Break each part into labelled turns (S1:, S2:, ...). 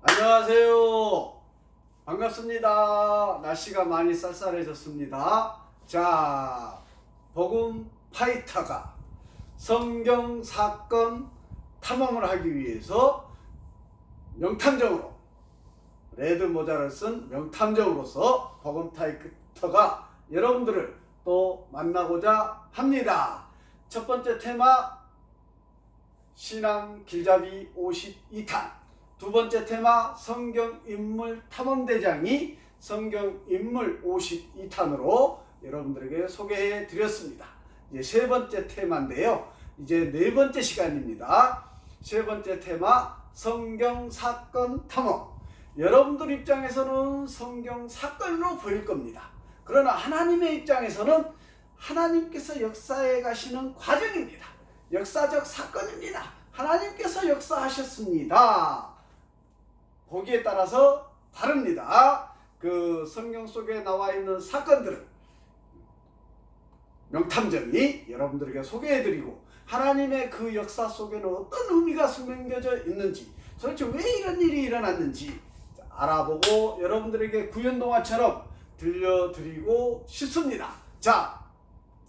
S1: 안녕하세요. 반갑습니다. 날씨가 많이 쌀쌀해졌습니다. 자, 복음 파이터가 성경 사건 탐험을 하기 위해서 명탐정으로 레드 모자를 쓴 명탐정으로서 복음 파이터가 여러분들을 또 만나고자 합니다. 첫 번째 테마 신앙 길잡이 52탄, 두 번째 테마 성경인물 탐험대장이 성경인물 52탄으로 여러분들에게 소개해 드렸습니다. 이제 세 번째 테마인데요. 이제 네 번째 시간입니다. 세 번째 테마 성경사건 탐험. 여러분들 입장에서는 성경 사건으로 보일 겁니다. 그러나 하나님의 입장에서는 하나님께서 역사해 가시는 과정입니다. 역사적 사건입니다. 하나님께서 역사하셨습니다. 보기에 따라서 다릅니다. 그 성경 속에 나와 있는 사건들을 명탐정이 여러분들에게 소개해드리고 하나님의 그 역사 속에는 어떤 의미가 숨겨져 있는지, 도대체 왜 이런 일이 일어났는지 알아보고 여러분들에게 구연동화처럼 들려드리고 싶습니다. 자,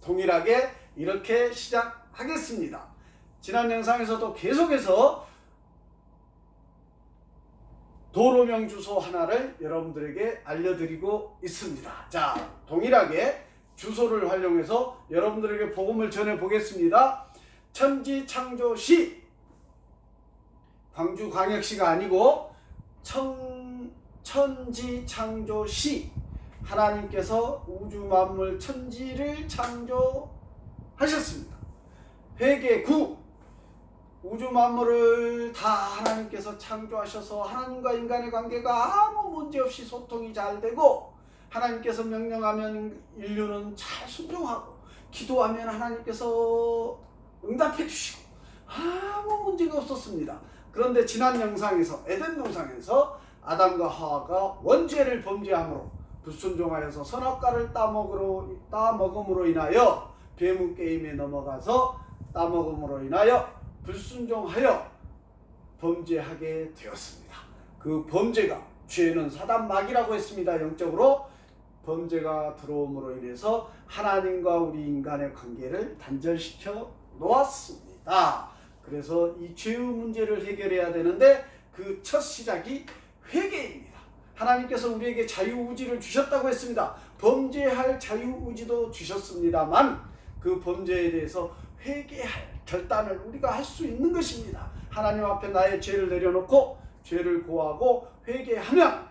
S1: 동일하게 이렇게 시작하겠습니다. 지난 영상에서도 계속해서 도로명 주소 하나를 여러분들에게 알려드리고 있습니다. 자, 동일하게 주소를 활용해서 여러분들에게 복음을 전해 보겠습니다. 천지창조시, 광주광역시가 아니고 천지창조시, 하나님께서 우주 만물 천지를 창조하셨습니다. 회개구, 우주 만물을 다 하나님께서 창조하셔서 하나님과 인간의 관계가 아무 문제없이 소통이 잘 되고, 하나님께서 명령하면 인류는 잘 순종하고, 기도하면 하나님께서 응답해 주시고 아무 문제가 없었습니다. 그런데 지난 영상에서, 에덴 동산에서 아담과 하와가 원죄를 범죄함으로 불순종하여서 선악과를 따먹음으로 인하여 뱀의 게임에 넘어가서 따먹음으로 인하여 불순종하여 범죄하게 되었습니다. 그 범죄가, 죄는 사단막이라고 했습니다. 영적으로 범죄가 들어옴으로 인해서 하나님과 우리 인간의 관계를 단절시켜 놓았습니다. 그래서 이 죄의 문제를 해결해야 되는데 그 첫 시작이 회개입니다. 하나님께서 우리에게 자유의지를 주셨다고 했습니다. 범죄할 자유의지도 주셨습니다만 그 범죄에 대해서 회개할 결단을 우리가 할 수 있는 것입니다. 하나님 앞에 나의 죄를 내려놓고 죄를 고하고 회개하면,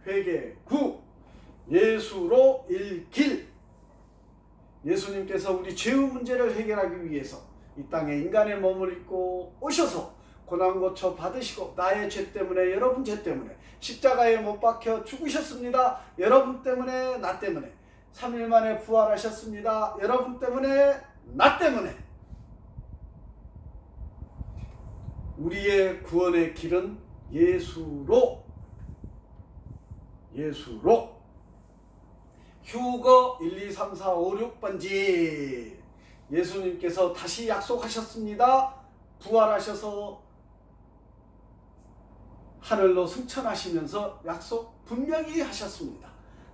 S1: 회개구, 예수로 일길, 예수님께서 우리 죄의 문제를 해결하기 위해서 이 땅에 인간의 몸을 입고 오셔서 고난 고쳐 받으시고 나의 죄 때문에, 여러분 죄 때문에 십자가에 못 박혀 죽으셨습니다. 여러분 때문에, 나 때문에 3일 만에 부활하셨습니다. 여러분 때문에, 나 때문에. 우리의 구원의 길은 예수로 휴거 1, 2, 3, 4, 5, 6번지 예수님께서 다시 약속하셨습니다. 부활하셔서 하늘로 승천하시면서 약속 분명히 하셨습니다.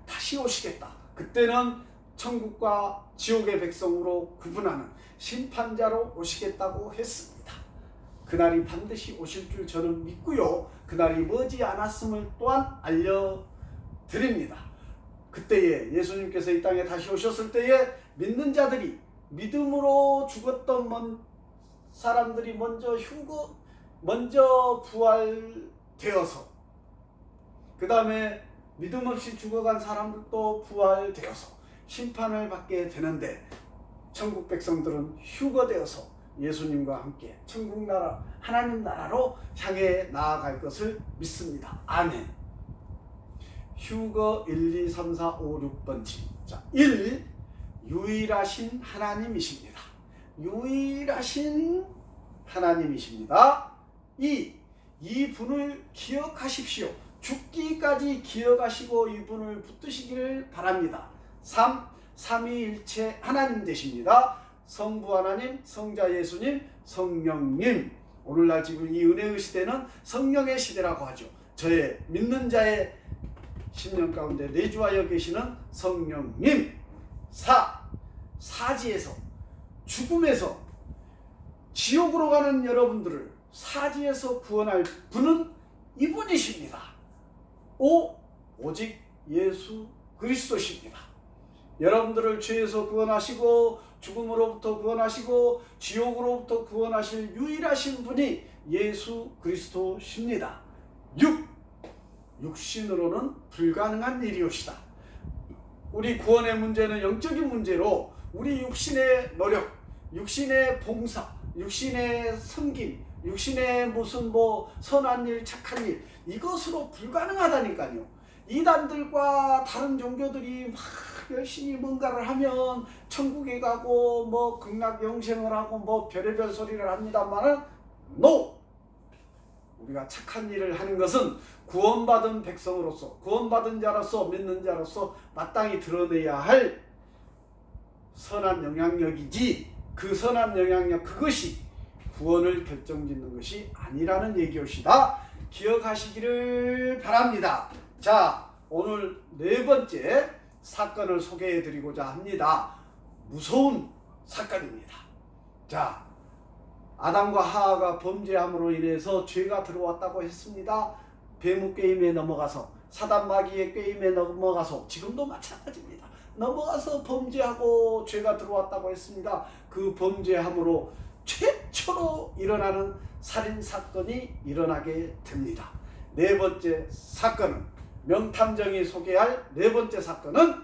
S1: 다시 오시겠다. 그때는 천국과 지옥의 백성으로 구분하는 심판자로 오시겠다고 했습니다. 그날이 반드시 오실 줄 저는 믿고요. 그날이 머지 않았음을 또한 알려드립니다. 그때에 예수님께서 이 땅에 다시 오셨을 때에 믿는 자들이, 믿음으로 죽었던 사람들이 먼저 부활되어서, 그 다음에 믿음 없이 죽어간 사람들도 부활되어서 심판을 받게 되는데, 천국 백성들은 휴거되어서 예수님과 함께 천국 나라, 하나님 나라로 향해 나아갈 것을 믿습니다. 아멘. 휴거 1, 2, 3, 4, 5, 6번지. 자, 1. 유일하신 하나님이십니다. 유일하신 하나님이십니다. 2. 이분을 기억하십시오. 죽기까지 기억하시고 이분을 붙드시기를 바랍니다. 3. 삼위일체 하나님 되십니다. 성부 하나님, 성자 예수님, 성령님. 오늘날 지금 이 은혜의 시대는 성령의 시대라고 하죠. 저의 믿는 자의 심령 가운데 내주하여 계시는 성령님. 사지에서, 죽음에서 지옥으로 가는 여러분들을 사지에서 구원할 분은 이분이십니다. 오직 예수 그리스도십니다. 여러분들을 죄에서 구원하시고 죽음으로부터 구원하시고 지옥으로부터 구원하실 유일하신 분이 예수 그리스도십니다. 육신으로는 불가능한 일이옵시다. 우리 구원의 문제는 영적인 문제로 우리 육신의 노력, 육신의 봉사, 육신의 섬김, 육신의 무슨 선한 일, 착한 일, 이것으로 불가능하다니까요. 이단들과 다른 종교들이 막 열심히 뭔가를 하면 천국에 가고 극락 영생을 하고 별의별 소리를 합니다만은 우리가 착한 일을 하는 것은 구원받은 백성으로서, 구원받은 자로서, 믿는 자로서 마땅히 드러내야 할 선한 영향력이지, 그 선한 영향력, 그것이 구원을 결정짓는 것이 아니라는 얘기옵시다. 기억하시기를 바랍니다. 자, 오늘 네 번째 사건을 소개해 드리고자 합니다. 무서운 사건입니다. 자, 아담과 하와가 범죄함으로 인해서 죄가 들어왔다고 했습니다. 뱀의 꾀임에 넘어가서, 사단 마귀의 꾀임에 넘어가서, 지금도 마찬가지입니다. 넘어가서 범죄하고 죄가 들어왔다고 했습니다. 그 범죄함으로 최초로 일어나는 살인사건이 일어나게 됩니다. 네 번째 사건은, 명탐정이 소개할 네 번째 사건은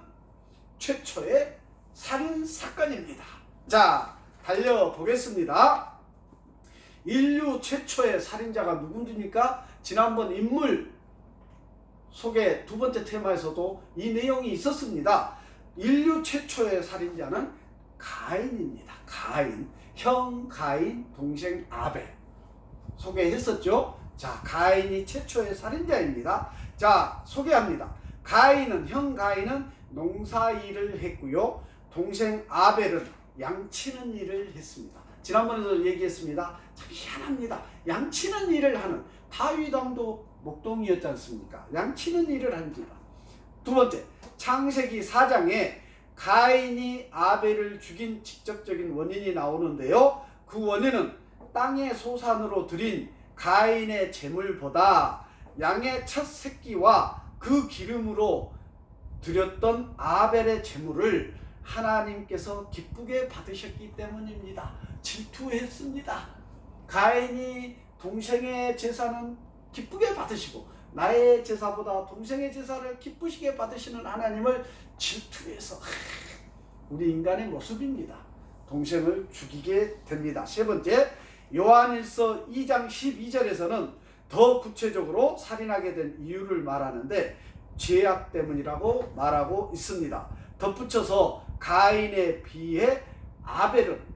S1: 최초의 살인사건입니다. 자, 달려보겠습니다. 인류 최초의 살인자가 누군지니까 지난번 인물 소개 두 번째 테마에서도 이 내용이 있었습니다. 인류 최초의 살인자는 가인입니다. 가인, 형 가인, 동생 아벨 소개했었죠. 자, 가인이 최초의 살인자입니다. 자, 소개합니다. 형 가인은 농사일을 했고요. 동생 아벨은 양치는 일을 했습니다. 지난번에도 얘기했습니다. 참 희한합니다. 양치는 일을 하는, 다윗 왕도 목동이었지 않습니까? 양치는 일을 합니다. 두 번째, 창세기 4장에 가인이 아벨을 죽인 직접적인 원인이 나오는데요. 그 원인은 땅의 소산으로 드린 가인의 제물보다 양의 첫 새끼와 그 기름으로 드렸던 아벨의 제물을 하나님께서 기쁘게 받으셨기 때문입니다. 질투했습니다. 가인이 동생의 제사는 기쁘게 받으시고 나의 제사보다 동생의 제사를 기쁘시게 받으시는 하나님을 질투해서, 우리 인간의 모습입니다. 동생을 죽이게 됩니다. 세 번째, 요한일서 2장 12절에서는 더 구체적으로 살인하게 된 이유를 말하는데 죄악 때문이라고 말하고 있습니다. 덧붙여서 가인에 비해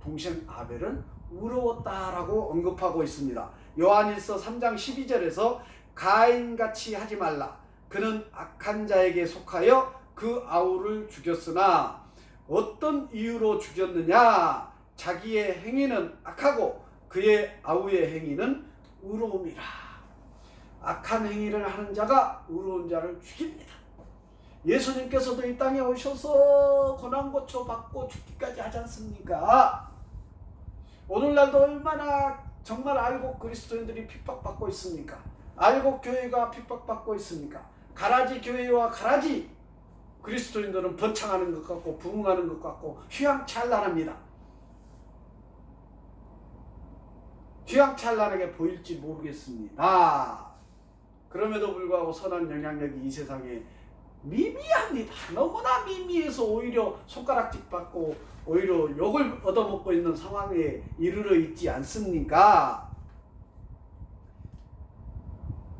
S1: 동생 아벨은 의로웠다라고 언급하고 있습니다. 요한일서 3장 12절에서 가인같이 하지 말라. 그는 악한 자에게 속하여 그 아우를 죽였으나 어떤 이유로 죽였느냐? 자기의 행위는 악하고 그의 아우의 행위는 의로움이라. 악한 행위를 하는 자가 의로운 자를 죽입니다. 예수님께서도 이 땅에 오셔서 고난고초 받고 죽기까지 하지 않습니까? 오늘날도 얼마나 정말 알곡 그리스도인들이 핍박받고 있습니까? 알곡 교회가 핍박받고 있습니까? 가라지 교회와 가라지 그리스도인들은 번창하는 것 같고 부흥하는 것 같고 휘황찬란합니다. 휘황찬란하게 보일지 모르겠습니다. 그럼에도 불구하고 선한 영향력이 이 세상에 미미합니다. 너무나 미미해서 오히려 손가락질 받고 오히려 욕을 얻어먹고 있는 상황에 이르러 있지 않습니까?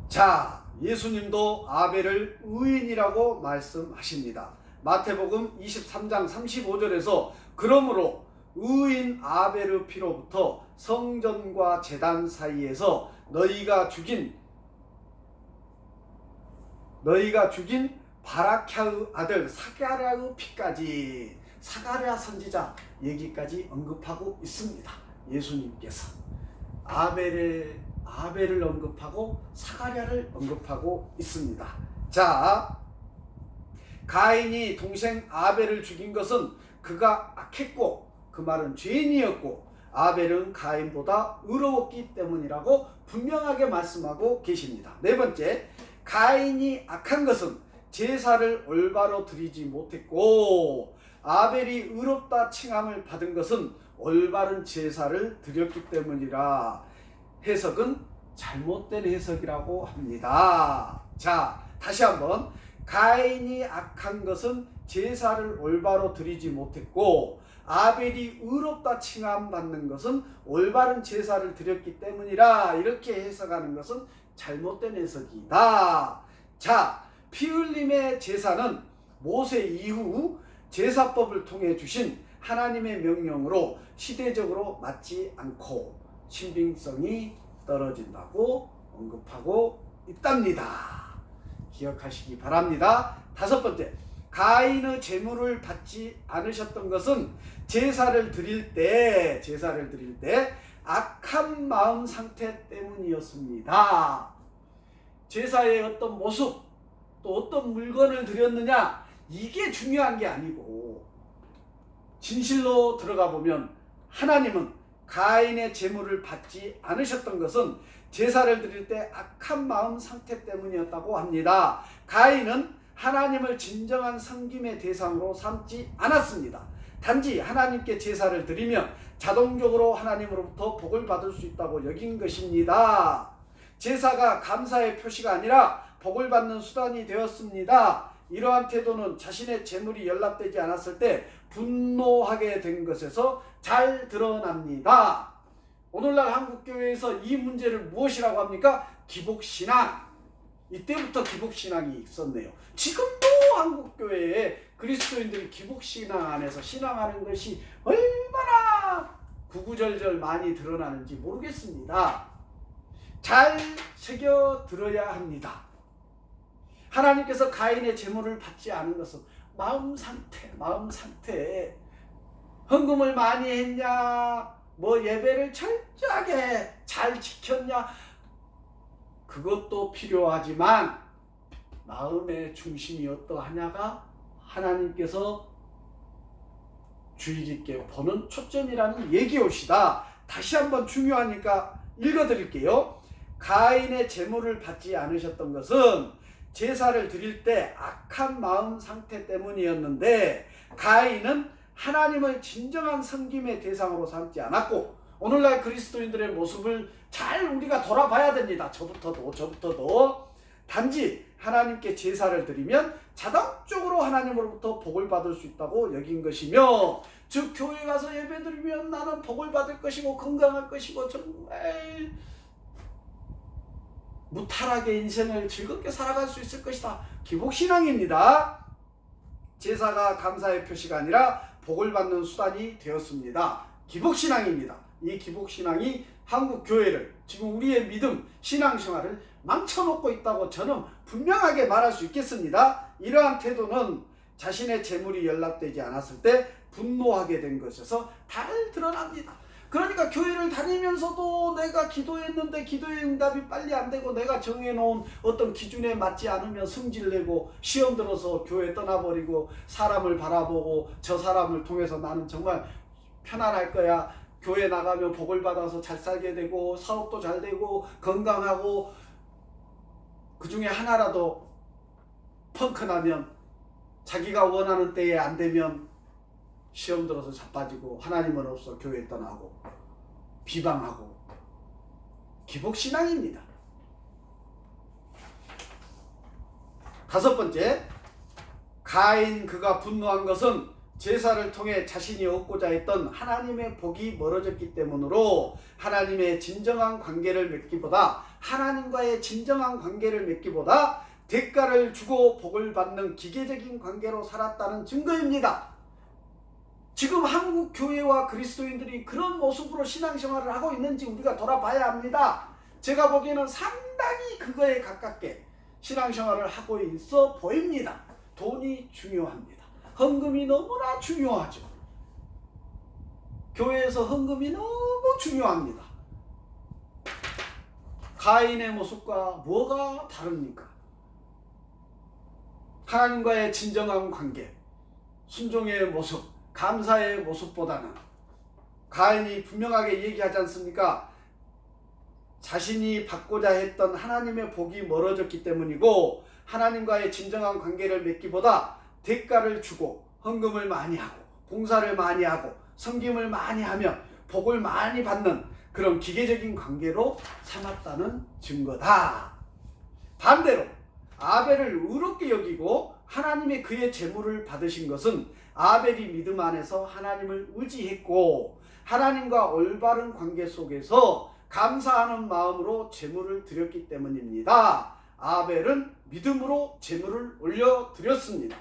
S1: 자, 예수님도 아벨을 의인이라고 말씀하십니다. 마태복음 23장 35절에서 그러므로 의인 아벨의 피로부터 성전과 제단 사이에서 너희가 죽인 바라캬의 아들 사가랴의 피까지, 사가랴 선지자 얘기까지 언급하고 있습니다. 예수님께서. 아벨을 언급하고 사가랴를 언급하고 있습니다. 자, 가인이 동생 아벨을 죽인 것은 그가 악했고 그 말은 죄인이었고 아벨은 가인보다 의로웠기 때문이라고 분명하게 말씀하고 계십니다. 네 번째, 가인이 악한 것은 제사를 올바로 드리지 못했고 아벨이 의롭다 칭함을 받은 것은 올바른 제사를 드렸기 때문이라. 해석은 잘못된 해석이라고 합니다. 자, 다시 한번, 가인이 악한 것은 제사를 올바로 드리지 못했고 아벨이 의롭다 칭함받는 것은 올바른 제사를 드렸기 때문이라. 이렇게 해석하는 것은 잘못된 해석이다. 자, 피 흘림의 제사는 모세 이후 제사법을 통해 주신 하나님의 명령으로 시대적으로 맞지 않고 신빙성이 떨어진다고 언급하고 있답니다. 기억하시기 바랍니다. 다섯 번째, 가인의 제물을 받지 않으셨던 것은 제사를 드릴 때 악한 마음 상태 때문이었습니다. 제사의 어떤 모습, 또 어떤 물건을 드렸느냐, 이게 중요한 게 아니고 진실로 들어가 보면 하나님은 가인의 제물을 받지 않으셨던 것은 제사를 드릴 때 악한 마음 상태 때문이었다고 합니다. 가인은 하나님을 진정한 섬김의 대상으로 삼지 않았습니다. 단지 하나님께 제사를 드리면 자동적으로 하나님으로부터 복을 받을 수 있다고 여긴 것입니다. 제사가 감사의 표시가 아니라 복을 받는 수단이 되었습니다. 이러한 태도는 자신의 재물이 연락되지 않았을 때 분노하게 된 것에서 잘 드러납니다. 오늘날 한국교회에서 이 문제를 무엇이라고 합니까? 기복신앙. 이때부터 기복신앙이 있었네요. 지금도 한국교회에 그리스도인들이 기복신앙 안에서 신앙하는 것이 얼마나 구구절절 많이 드러나는지 모르겠습니다. 잘 새겨 들어야 합니다. 하나님께서 가인의 제물을 받지 않은 것은 마음 상태. 헌금을 많이 했냐, 예배를 철저하게 잘 지켰냐, 그것도 필요하지만 마음의 중심이 어떠하냐가 하나님께서 주의 깊게 보는 초점이라는 얘기옵시다. 다시 한번 중요하니까 읽어드릴게요. 가인의 제물을 받지 않으셨던 것은 제사를 드릴 때 악한 마음 상태 때문이었는데 가인은 하나님을 진정한 섬김의 대상으로 삼지 않았고, 오늘날 그리스도인들의 모습을 잘 우리가 돌아봐야 됩니다. 저부터도 단지 하나님께 제사를 드리면 자동적으로 하나님으로부터 복을 받을 수 있다고 여긴 것이며, 즉 교회 가서 예배 드리면 나는 복을 받을 것이고 건강할 것이고 정말 무탈하게 인생을 즐겁게 살아갈 수 있을 것이다. 기복신앙입니다. 제사가 감사의 표시가 아니라 복을 받는 수단이 되었습니다. 기복신앙입니다. 이 기복신앙이 한국교회를, 지금 우리의 믿음, 신앙생활을 망쳐놓고 있다고 저는 분명하게 말할 수 있겠습니다. 이러한 태도는 자신의 재물이 연락되지 않았을 때 분노하게 된 것에서 잘 드러납니다. 그러니까 교회를 다니면서도 내가 기도했는데 기도의 응답이 빨리 안 되고 내가 정해놓은 어떤 기준에 맞지 않으면 승질내고 시험 들어서 교회 떠나버리고 사람을 바라보고 저 사람을 통해서 나는 정말 편안할 거야, 교회 나가면 복을 받아서 잘 살게 되고 사업도 잘 되고 건강하고, 그 중에 하나라도 펑크나면 자기가 원하는 때에 안 되면 시험 들어서 자빠지고 하나님은 없어 교회 떠나고 비방하고, 기복신앙입니다. 다섯 번째, 가인 그가 분노한 것은 제사를 통해 자신이 얻고자 했던 하나님의 복이 멀어졌기 때문으로 하나님과의 진정한 관계를 맺기보다 대가를 주고 복을 받는 기계적인 관계로 살았다는 증거입니다. 지금 한국 교회와 그리스도인들이 그런 모습으로 신앙생활을 하고 있는지 우리가 돌아봐야 합니다. 제가 보기에는 상당히 그거에 가깝게 신앙생활을 하고 있어 보입니다. 돈이 중요합니다. 헌금이 너무나 중요하죠. 교회에서 헌금이 너무 중요합니다. 가인의 모습과 뭐가 다릅니까? 하나님과의 진정한 관계, 순종의 모습, 감사의 모습보다는 가인이 분명하게 얘기하지 않습니까? 자신이 받고자 했던 하나님의 복이 멀어졌기 때문이고, 하나님과의 진정한 관계를 맺기보다 대가를 주고 헌금을 많이 하고 봉사를 많이 하고 섬김을 많이 하면 복을 많이 받는 그런 기계적인 관계로 삼았다는 증거다. 반대로 아벨을 의롭게 여기고 하나님이 그의 제물을 받으신 것은 아벨이 믿음 안에서 하나님을 의지했고 하나님과 올바른 관계 속에서 감사하는 마음으로 제물을 드렸기 때문입니다. 아벨은 믿음으로 제물을 올려드렸습니다.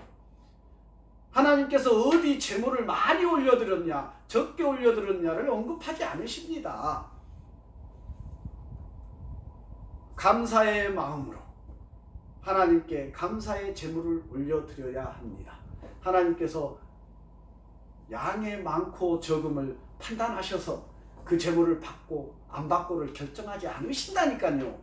S1: 하나님께서 어디 제물을 많이 올려드렸냐 적게 올려드렸냐를 언급하지 않으십니다. 감사의 마음으로 하나님께 감사의 제물을 올려드려야 합니다. 하나님께서 양의 많고 적음을 판단하셔서 그 제물을 받고 안 받고를 결정하지 않으신다니까요.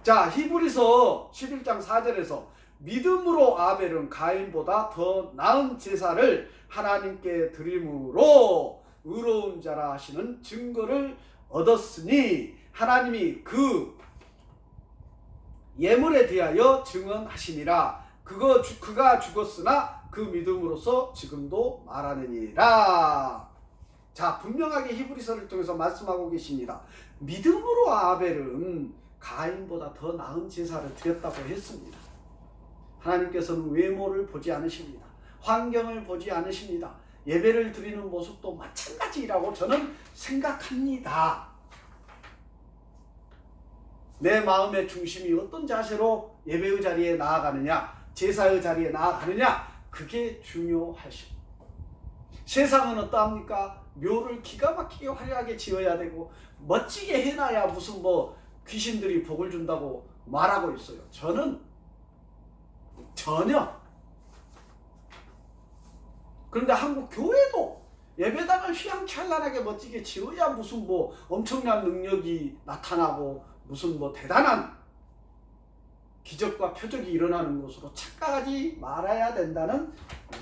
S1: 자, 히브리서 11장 4절에서 믿음으로 아벨은 가인보다 더 나은 제사를 하나님께 드림으로 의로운 자라 하시는 증거를 얻었으니 하나님이 그 예물에 대하여 증언하시니라. 그가 죽었으나 그 믿음으로서 지금도 말하느니라. 자, 분명하게 히브리서를 통해서 말씀하고 계십니다. 믿음으로 아벨은 가인보다 더 나은 제사를 드렸다고 했습니다. 하나님께서는 외모를 보지 않으십니다. 환경을 보지 않으십니다. 예배를 드리는 모습도 마찬가지라고 저는 생각합니다. 내 마음의 중심이 어떤 자세로 예배의 자리에 나아가느냐, 제사의 자리에 나아가느냐, 그게 중요하십니다. 세상은 어떠합니까? 묘를 기가 막히게 화려하게 지어야 되고 멋지게 해놔야 무슨 귀신들이 복을 준다고 말하고 있어요. 저는 전혀. 그런데 한국 교회도 예배당을 휘황찬란하게 멋지게 지어야 무슨 엄청난 능력이 나타나고 무슨 대단한 기적과 표적이 일어나는 것으로 착각하지 말아야 된다는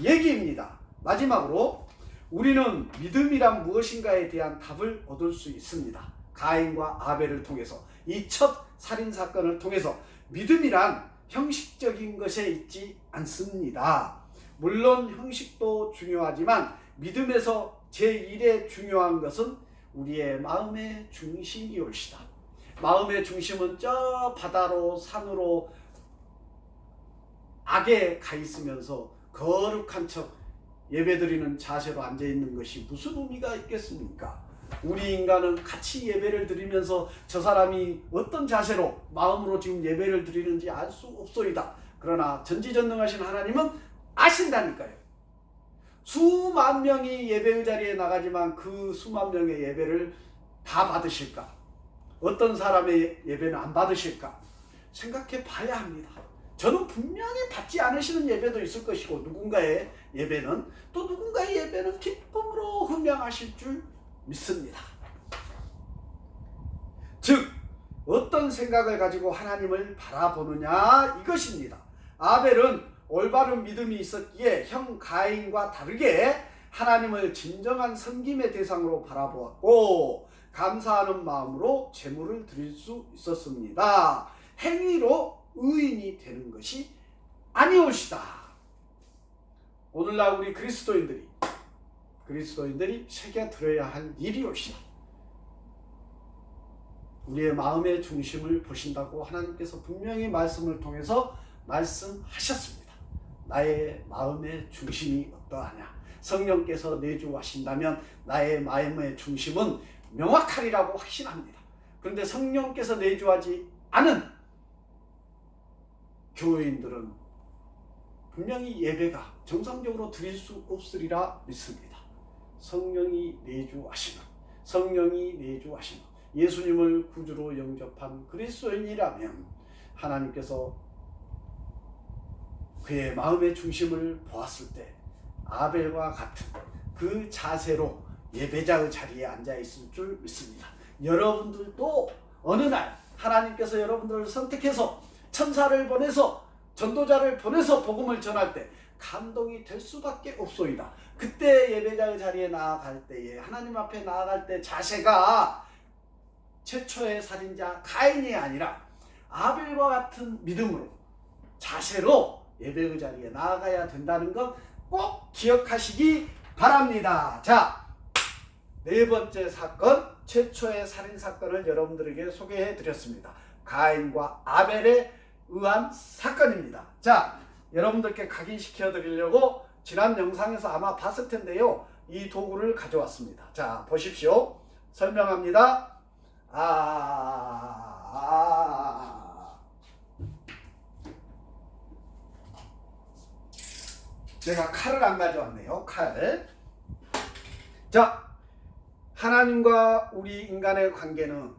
S1: 얘기입니다. 마지막으로 우리는 믿음이란 무엇인가에 대한 답을 얻을 수 있습니다. 가인과 아벨을 통해서, 이 첫 살인사건을 통해서 믿음이란 형식적인 것에 있지 않습니다. 물론 형식도 중요하지만 믿음에서 제1의 중요한 것은 우리의 마음의 중심이올시다. 마음의 중심은 저 바다로 산으로 악에 가 있으면서 거룩한 척 예배드리는 자세로 앉아있는 것이 무슨 의미가 있겠습니까? 우리 인간은 같이 예배를 드리면서 저 사람이 어떤 자세로 마음으로 지금 예배를 드리는지 알 수 없소이다. 그러나 전지전능하신 하나님은 아신다니까요. 수만 명이 예배의 자리에 나가지만 그 수만 명의 예배를 다 받으실까? 어떤 사람의 예배는 안 받으실까? 생각해 봐야 합니다. 저는 분명히 받지 않으시는 예배도 있을 것이고 누군가의 예배는 또 누군가의 예배는 기쁨으로 흥명하실 줄 믿습니다. 즉 어떤 생각을 가지고 하나님을 바라보느냐 이것입니다. 아벨은 올바른 믿음이 있었기에 형 가인과 다르게 하나님을 진정한 섬김의 대상으로 바라보았고 감사하는 마음으로 제물을 드릴 수 있었습니다. 행위로 의인이 되는 것이 아니올시다. 오늘날 우리 그리스도인들이 새겨들어야 할 일이올시다. 우리의 마음의 중심을 보신다고 하나님께서 분명히 말씀을 통해서 말씀하셨습니다. 나의 마음의 중심이 어떠하냐? 성령께서 내주하신다면 나의 마음의 중심은 명확하리라고 확신합니다. 그런데 성령께서 내주하지 않은 교회인들은 분명히 예배가 정상적으로 드릴 수 없으리라 믿습니다. 성령이 내주하시는 예수님을 구주로 영접한 그리스도인이라면 하나님께서 그의 마음의 중심을 보았을 때 아벨과 같은 그 자세로 예배자의 자리에 앉아 있을 줄 믿습니다. 여러분들도 어느 날 하나님께서 여러분들을 선택해서 천사를 보내서 전도자를 보내서 복음을 전할 때 감동이 될 수밖에 없소이다. 그때 예배자의 자리에 나아갈 때에 하나님 앞에 나아갈 때 자세가 최초의 살인자 가인이 아니라 아벨과 같은 믿음으로 자세로 예배의 자리에 나아가야 된다는 것 꼭 기억하시기 바랍니다. 자, 네 번째 사건, 최초의 살인 사건을 여러분들에게 소개해 드렸습니다. 가인과 아벨에 의한 사건입니다. 자, 여러분들께 각인시켜 드리려고 지난 영상에서 아마 봤을 텐데요. 이 도구를 가져왔습니다. 자, 보십시오. 설명합니다. 제가 칼을 안 가져왔네요. 칼. 자, 하나님과 우리 인간의 관계는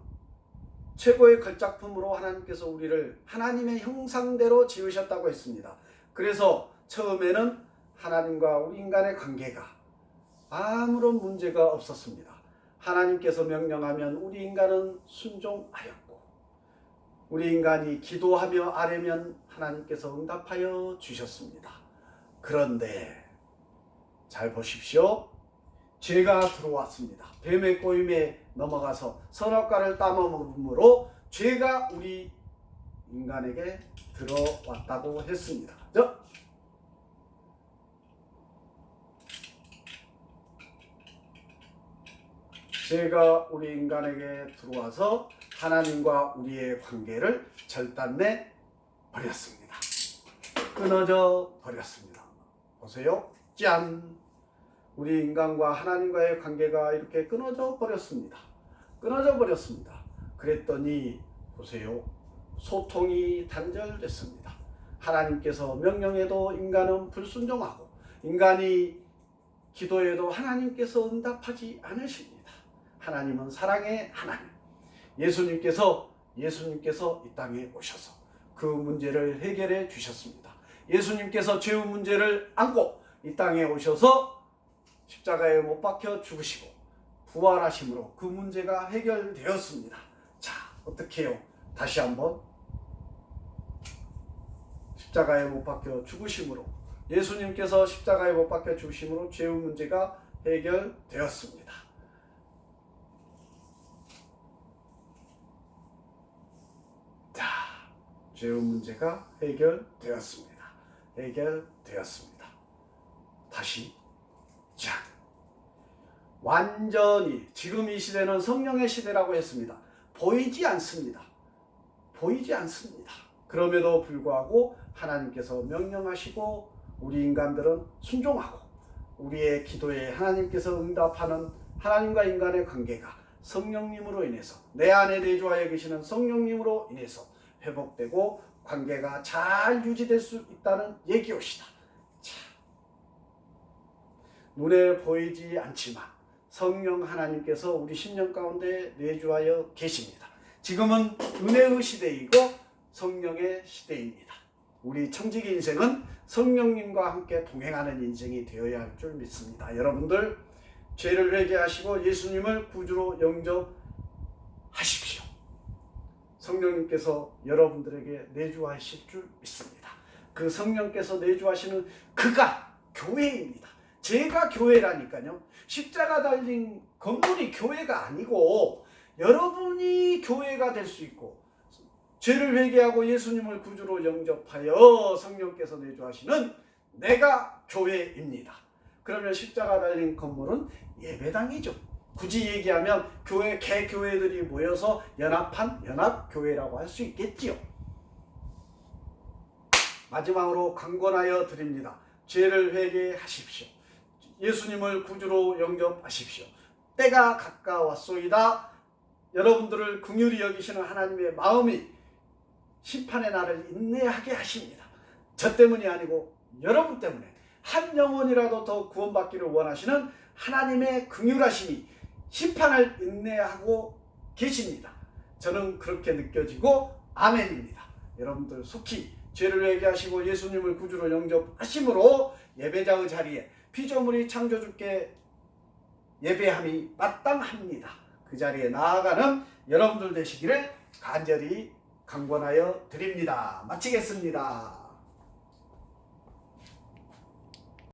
S1: 최고의 걸작품으로 하나님께서 우리를 하나님의 형상대로 지으셨다고 했습니다. 그래서 처음에는 하나님과 우리 인간의 관계가 아무런 문제가 없었습니다. 하나님께서 명령하면 우리 인간은 순종하였고, 우리 인간이 기도하며 아뢰면 하나님께서 응답하여 주셨습니다. 그런데 잘 보십시오. 죄가 들어왔습니다. 뱀의 꼬임에 넘어가서 선악과를 따먹음으로 죄가 우리 인간에게 들어왔다고 했습니다. 죄가 우리 인간에게 들어와서 하나님과 우리의 관계를 절단내 버렸습니다. 끊어져 버렸습니다. 보세요. 짠! 우리 인간과 하나님과의 관계가 이렇게 끊어져 버렸습니다. 끊어져 버렸습니다. 그랬더니 보세요. 소통이 단절됐습니다. 하나님께서 명령해도 인간은 불순종하고, 인간이 기도해도 하나님께서 응답하지 않으십니다. 하나님은 사랑의 하나님. 예수님께서 이 땅에 오셔서 그 문제를 해결해 주셨습니다. 예수님께서 죄의 문제를 안고 이 땅에 오셔서 십자가에 못 박혀 죽으시고 부활하심으로 그 문제가 해결되었습니다. 자, 어떻게 해요? 다시 한번 십자가에 못 박혀 죽으심으로, 예수님께서 십자가에 못 박혀 죽으심으로 죄의 문제가 해결되었습니다. 자, 죄의 문제가 해결되었습니다. 해결되었습니다. 다시 자, 완전히 지금 이 시대는 성령의 시대라고 했습니다. 보이지 않습니다. 보이지 않습니다. 그럼에도 불구하고 하나님께서 명령하시고 우리 인간들은 순종하고, 우리의 기도에 하나님께서 응답하는 하나님과 인간의 관계가 성령님으로 인해서, 내 안에 내주하여 계시는 성령님으로 인해서 회복되고 관계가 잘 유지될 수 있다는 얘기옵시다. 자, 눈에 보이지 않지만 성령 하나님께서 우리 심령 가운데 내주하여 계십니다. 지금은 은혜의 시대이고 성령의 시대입니다. 우리 청지기 인생은 성령님과 함께 동행하는 인생이 되어야 할 줄 믿습니다. 여러분들 죄를 회개하시고 예수님을 구주로 영접하십시오. 성령님께서 여러분들에게 내주하실 줄 믿습니다. 그 성령께서 내주하시는 그가 교회입니다. 제가 교회라니까요. 십자가 달린 건물이 교회가 아니고 여러분이 교회가 될 수 있고, 죄를 회개하고 예수님을 구주로 영접하여 성령께서 내주하시는 내가 교회입니다. 그러면 십자가 달린 건물은 예배당이죠. 굳이 얘기하면 교회, 개교회들이 모여서 연합한 연합교회라고 할 수 있겠지요. 마지막으로 강권하여 드립니다. 죄를 회개하십시오. 예수님을 구주로 영접하십시오. 때가 가까웠소이다. 여러분들을 긍휼히 여기시는 하나님의 마음이 심판의 날을 인내하게 하십니다. 저 때문이 아니고 여러분 때문에 한 영혼이라도 더 구원받기를 원하시는 하나님의 긍휼하심이 심판을 인내하고 계십니다. 저는 그렇게 느껴지고 아멘입니다. 여러분들 속히 죄를 회개하시고 예수님을 구주로 영접하심으로 예배자의 자리에 피조물이 창조주께 예배함이 마땅합니다. 그 자리에 나아가는 여러분들 되시기를 간절히 강권하여 드립니다. 마치겠습니다.